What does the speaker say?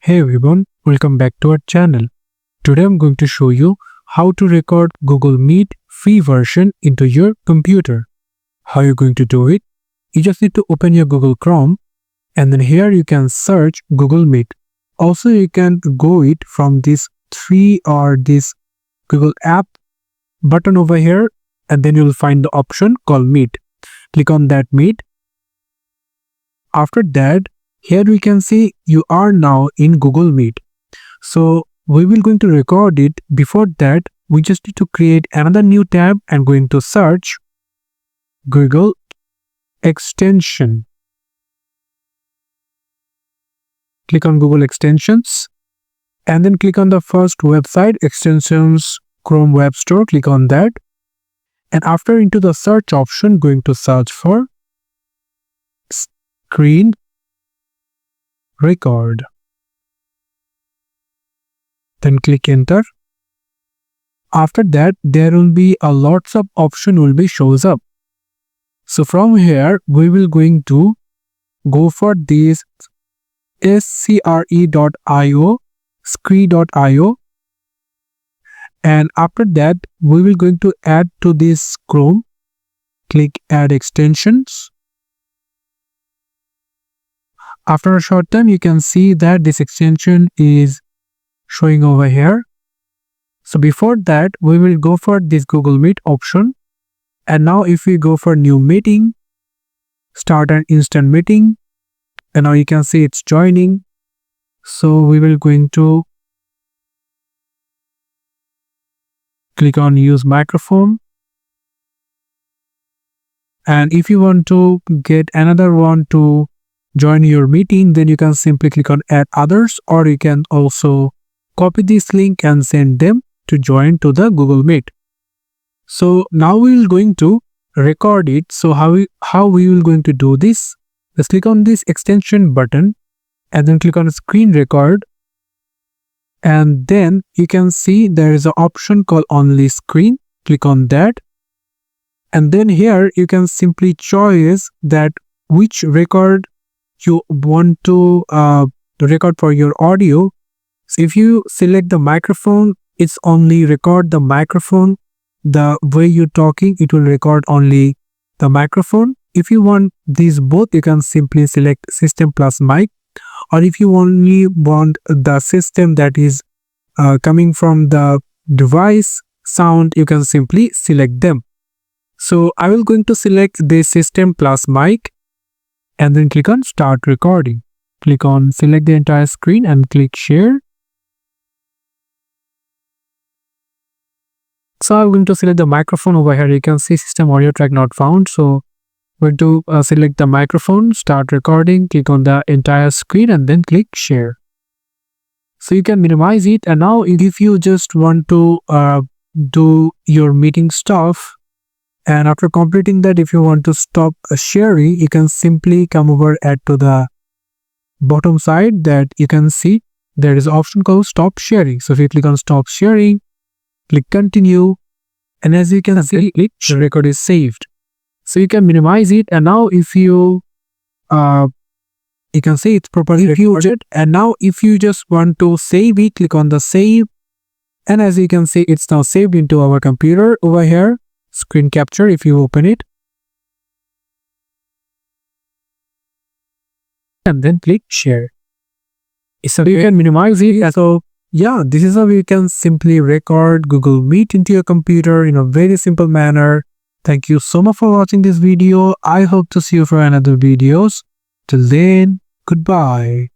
Hey everyone, welcome back to our channel. Today I'm going to show you how to record Google Meet free version into your computer. How you're going to do it? You just need to open your Google Chrome and then here you can search Google Meet. Also you can go it from this this Google app button over here and then you'll find the option called Meet. Click on that Meet. After that, here we can see you are now in Google Meet. So we will going to record it. Before that, we just need to create another new tab and going to search Google extension. Click on Google extensions and then click on the first website, extensions Chrome Web Store. Click on that. And after into the search option, going to search for screen record. Then click enter. After that, there will be a lots of option will be shows up. So from here, we will going to go for this scre.io, scree.io. And after that, we will going to add to this Chrome. Click add extensions. After a short time, you can see that this extension is showing over here. So before that, we will go for this Google Meet option. And now if we go for new meeting, start an instant meeting, and now you can see it's joining. So we will going to click on use microphone. And if you want to get another one to join your meeting, then you can simply click on add others, or you can also copy this link and send them to join to the Google Meet. So now we will going to record it. So how we will going to do this? Just click on this extension button and then click on screen record. And then you can see there is an option called only screen. Click on that. And then here you can simply choose that which record you want to record for your audio. So if you select the microphone, it's only record the microphone. The way you're talking, it will record only the microphone. If you want these both, you can simply select system plus mic. Or if you only want the system that is coming from the device sound, you can simply select them. So I will going to select the system plus mic and then click on start recording. Click on select the entire screen and click share. So I'm going to select the microphone over here. You can see system audio track not found. So we're going to select the microphone, start recording, click on the entire screen and then click share. So you can minimize it. And now if you just want to do your meeting stuff, and after completing that, if you want to stop sharing, you can simply come over at to the bottom side that you can see there is an option called stop sharing. So if you click on stop sharing, click continue, and as you can see, the record is saved. So you can minimize it. And now if you can see it's properly recorded. And now if you just want to save it, click on the save. And as you can see, it's now saved into our computer over here. Screen capture if you open it. And then click share. So you can minimize it. So yeah, this is how you can simply record Google Meet into your computer in a very simple manner. Thank you so much for watching this video. I hope to see you for another videos. Till then, goodbye.